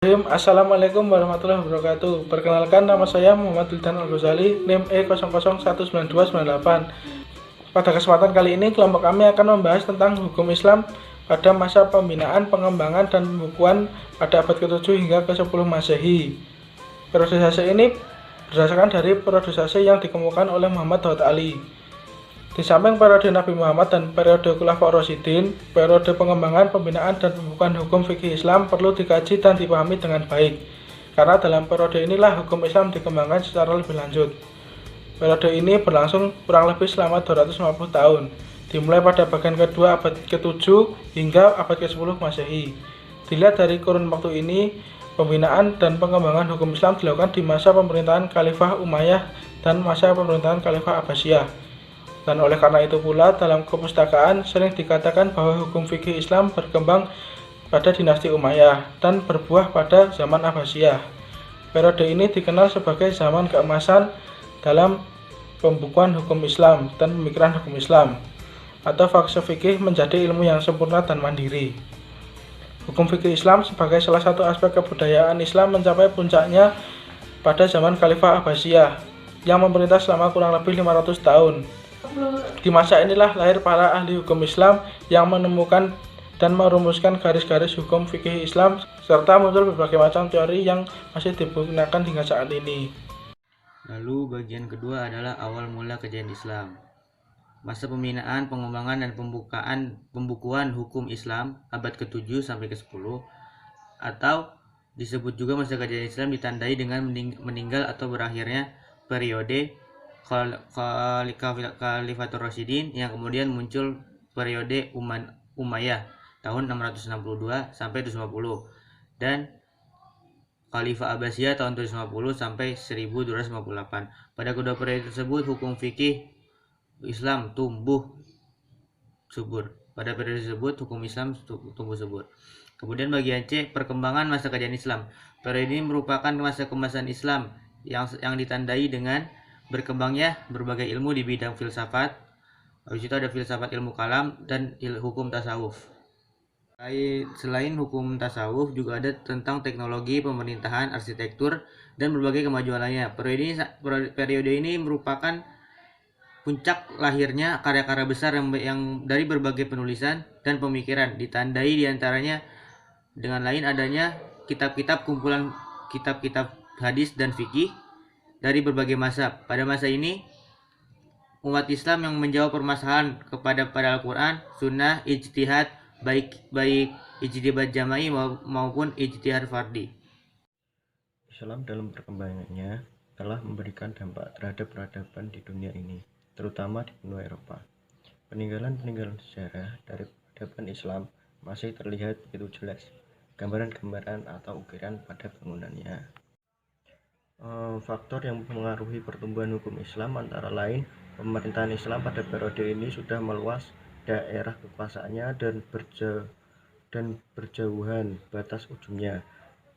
Assalamualaikum warahmatullahi wabarakatuh. Perkenalkan, nama saya Muhammad Wildan Al-Ghazali, NIM E00119298. Pada kesempatan kali ini, kelompok kami akan membahas tentang hukum Islam pada masa pembinaan, pengembangan, dan pembukuan pada abad ke-7 hingga ke-10 Masehi. Periodisasi ini berdasarkan dari periodisasi yang dikemukakan oleh Muhammad Daud Ali. Di samping periode Nabi Muhammad dan periode Khulafaur Rasyidin, periode pengembangan, pembinaan, dan pembukaan hukum fikih Islam perlu dikaji dan dipahami dengan baik, karena dalam periode inilah hukum Islam dikembangkan secara lebih lanjut. Periode ini berlangsung kurang lebih selama 250 tahun, dimulai pada bagian kedua abad ke-7 hingga abad ke-10 Masehi. Dilihat dari kurun waktu ini, pembinaan dan pengembangan hukum Islam dilakukan di masa pemerintahan Khalifah Umayyah dan masa pemerintahan Khalifah Abbasiyah. Dan oleh karena itu pula, dalam kepustakaan sering dikatakan bahwa hukum fikih Islam berkembang pada dinasti Umayyah dan berbuah pada zaman Abbasiyah. Periode ini dikenal sebagai zaman keemasan dalam pembukuan hukum Islam dan pemikiran hukum Islam, atau fase fikih menjadi ilmu yang sempurna dan mandiri. Hukum fikih Islam sebagai salah satu aspek kebudayaan Islam mencapai puncaknya pada zaman Khalifah Abbasiyah yang memerintah selama kurang lebih 500 tahun. Di masa inilah lahir para ahli hukum Islam yang menemukan dan merumuskan garis-garis hukum fikih Islam, serta muncul berbagai macam teori yang masih digunakan hingga saat ini. Lalu bagian kedua adalah awal mula kejadian Islam. Masa pembinaan, pengembangan, dan pembukuan hukum Islam abad ke-7 sampai ke-10, atau disebut juga masa kejadian Islam, ditandai dengan meninggal atau berakhirnya periode Khalifatur Rasyidin, yang kemudian muncul periode Umayyah tahun 662 sampai 250, dan Khalifah Abbasiyah tahun 250 sampai 1258. Pada kedua periode tersebut hukum fikih Islam tumbuh subur. Pada periode tersebut hukum Islam tumbuh subur. Kemudian bagian C, perkembangan masa kejadian Islam. Periode ini merupakan masa kemasan Islam yang ditandai dengan berkembangnya berbagai ilmu di bidang filsafat. Habis itu ada filsafat, ilmu kalam, dan hukum tasawuf. Selain hukum tasawuf, juga ada tentang teknologi, pemerintahan, arsitektur, dan berbagai kemajuan lainnya. Periode ini merupakan puncak lahirnya karya-karya besar yang dari berbagai penulisan dan pemikiran, ditandai diantaranya dengan lain adanya kitab-kitab, kumpulan kitab-kitab hadis dan fikih dari berbagai mazhab. Pada masa ini, umat Islam yang menjawab permasalahan pada Al-Quran, Sunnah, ijtihad, baik ijtihad jama'i maupun ijtihad fardi. Islam dalam perkembangannya telah memberikan dampak terhadap peradaban di dunia ini, terutama di benua Eropa. Peninggalan-peninggalan sejarah dari peradaban Islam masih terlihat begitu jelas, gambaran-gambaran atau ukiran pada bangunannya. Faktor yang mempengaruhi pertumbuhan hukum Islam antara lain pemerintahan Islam pada periode ini sudah meluas daerah kekuasaannya dan berjauhan batas ujungnya,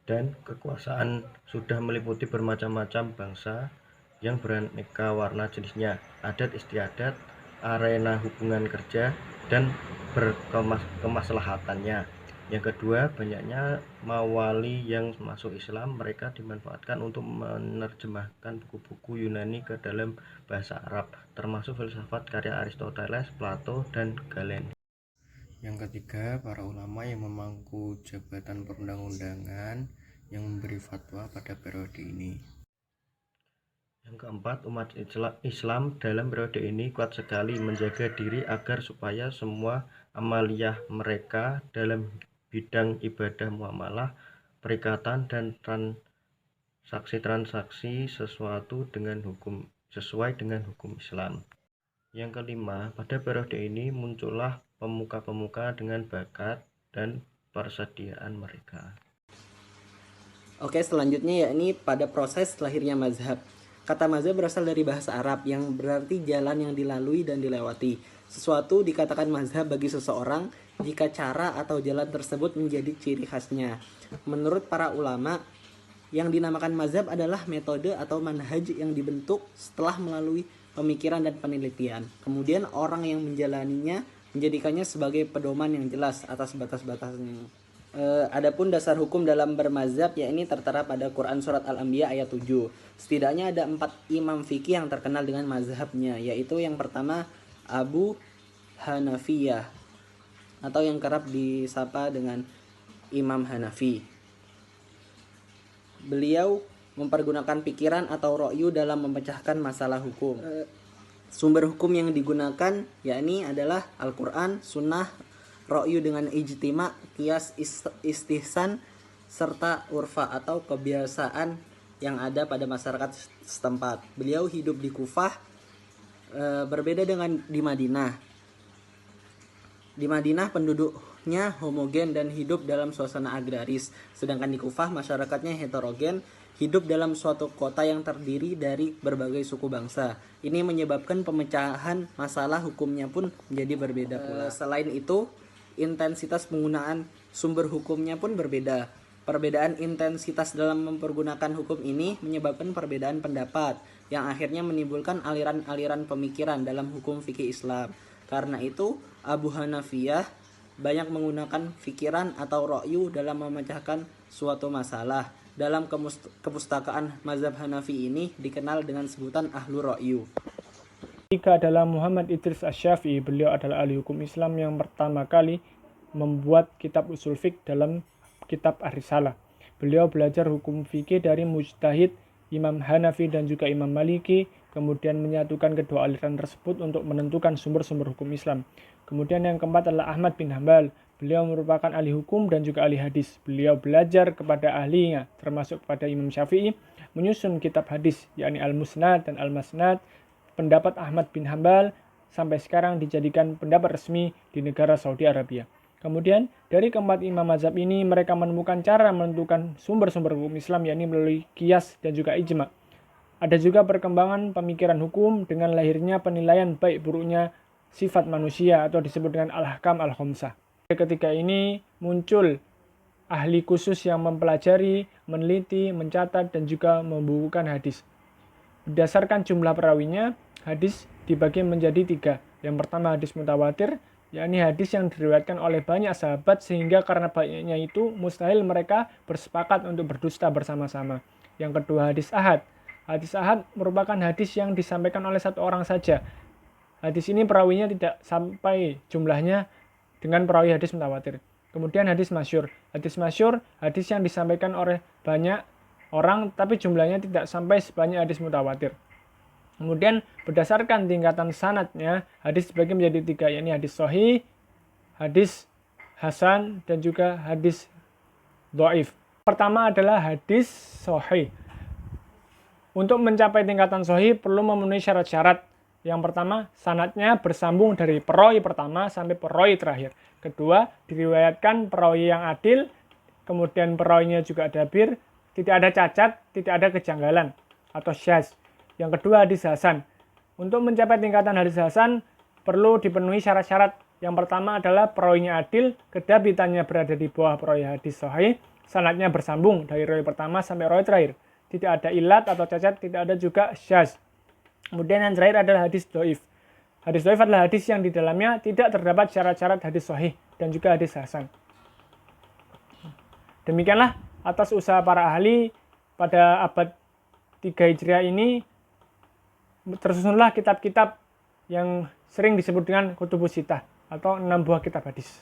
dan kekuasaan sudah meliputi bermacam-macam bangsa yang beraneka warna jenisnya, adat istiadat, arena hubungan kerja, dan berkemaslahatannya. Yang kedua, banyaknya mawali yang masuk Islam. Mereka dimanfaatkan untuk menerjemahkan buku-buku Yunani ke dalam bahasa Arab, termasuk filsafat karya Aristoteles, Plato, dan Galen. Yang ketiga, para ulama yang memangku jabatan perundang-undangan yang memberi fatwa pada periode ini. Yang keempat, umat Islam dalam periode ini kuat sekali menjaga diri agar supaya semua amaliyah mereka dalam bidang ibadah, muamalah, perikatan, dan transaksi sesuai dengan hukum Islam. Yang kelima, pada periode ini muncullah pemuka-pemuka dengan bakat dan persediaan mereka. Oke, selanjutnya yakni pada proses lahirnya mazhab. Kata mazhab berasal dari bahasa Arab yang berarti jalan yang dilalui dan dilewati. Sesuatu dikatakan mazhab bagi seseorang jika cara atau jalan tersebut menjadi ciri khasnya. Menurut para ulama, yang dinamakan mazhab adalah metode atau manhaj yang dibentuk setelah melalui pemikiran dan penelitian. Kemudian orang yang menjalaninya menjadikannya sebagai pedoman yang jelas atas batas-batasnya. Adapun dasar hukum dalam bermazhab yakni tertera pada Quran surat Al-Anbiya ayat 7. Setidaknya ada 4 imam fikih yang terkenal dengan mazhabnya, yaitu yang pertama Abu Hanafiyah atau yang kerap disapa dengan Imam Hanafi. Beliau mempergunakan pikiran atau ra'yu dalam memecahkan masalah hukum. Sumber hukum yang digunakan yakni adalah Al-Quran, Sunnah, ra'yu dengan ijtima, qiyas, istihsan, serta urfa atau kebiasaan yang ada pada masyarakat setempat. Beliau hidup di Kufah, berbeda dengan di Madinah. Di Madinah penduduknya homogen dan hidup dalam suasana agraris, sedangkan di Kufah masyarakatnya heterogen, hidup dalam suatu kota yang terdiri dari berbagai suku bangsa. Ini menyebabkan pemecahan masalah hukumnya pun menjadi berbeda pula. Selain itu, intensitas penggunaan sumber hukumnya pun berbeda. Perbedaan intensitas dalam mempergunakan hukum ini menyebabkan perbedaan pendapat yang akhirnya menimbulkan aliran-aliran pemikiran dalam hukum fikih Islam. Karena itu, Abu Hanafiyah banyak menggunakan pikiran atau ra'yu dalam memecahkan suatu masalah. Dalam kepustakaan mazhab Hanafi ini dikenal dengan sebutan ahlu ra'yu. Ketiga adalah Muhammad Idris Asy-Syafi'i. Beliau adalah ahli hukum Islam yang pertama kali membuat kitab usul fiqh dalam kitab Ar-Risalah. Beliau belajar hukum fikih dari mujtahid Imam Hanafi dan juga Imam Maliki, kemudian menyatukan kedua aliran tersebut untuk menentukan sumber-sumber hukum Islam. Kemudian yang keempat adalah Ahmad bin Hambal. Beliau merupakan ahli hukum dan juga ahli hadis. Beliau belajar kepada ahlinya, termasuk kepada Imam Syafi'i, menyusun kitab hadis, yakni Al-Musnad dan Al-Masnad. Pendapat Ahmad bin Hambal sampai sekarang dijadikan pendapat resmi di negara Saudi Arabia. Kemudian dari keempat imam mazhab ini mereka menemukan cara menentukan sumber-sumber hukum Islam yakni melalui qiyas dan juga ijma. Ada juga perkembangan pemikiran hukum dengan lahirnya penilaian baik buruknya sifat manusia atau disebut dengan al-ahkam al-khamsah. Ketika ini muncul ahli khusus yang mempelajari, meneliti, mencatat dan juga membukukan hadis. Berdasarkan jumlah perawinya, hadis dibagi menjadi 3. Yang pertama hadis mutawatir, yakni hadis yang diriwayatkan oleh banyak sahabat sehingga karena banyaknya itu mustahil mereka bersepakat untuk berdusta bersama-sama. Yang kedua hadis ahad. Hadis ahad merupakan hadis yang disampaikan oleh satu orang saja. Hadis ini perawinya tidak sampai jumlahnya dengan perawi hadis mutawatir. Kemudian hadis masyhur. Hadis masyhur, hadis yang disampaikan oleh banyak orang tapi jumlahnya tidak sampai sebanyak hadis mutawatir. Kemudian berdasarkan tingkatan sanadnya, hadis dibagi menjadi 3, yakni hadis sahih, hadis hasan dan juga hadis dhaif. Pertama adalah hadis sahih. Untuk mencapai tingkatan sahih perlu memenuhi syarat-syarat. Yang pertama, sanadnya bersambung dari perawi pertama sampai perawi terakhir. Kedua, diriwayatkan perawi yang adil, kemudian perawinya juga adabir, tidak ada cacat, tidak ada kejanggalan atau syadz. Yang kedua, hadis hasan. Untuk mencapai tingkatan hadis hasan perlu dipenuhi syarat-syarat. Yang pertama adalah perawinya adil, kedabitannya berada di bawah perawi hadis sahih, sanadnya bersambung dari rawi pertama sampai rawi terakhir. Tidak ada ilat atau cacat, tidak ada juga syadz. Kemudian yang terakhir adalah hadis dhaif. Hadis dhaif adalah hadis yang di dalamnya tidak terdapat syarat-syarat hadis sahih dan juga hadis hasan. Demikianlah atas usaha para ahli pada abad 3 Hijriah ini tersusunlah kitab-kitab yang sering disebut dengan kutubus sittah atau 6 buah kitab hadis.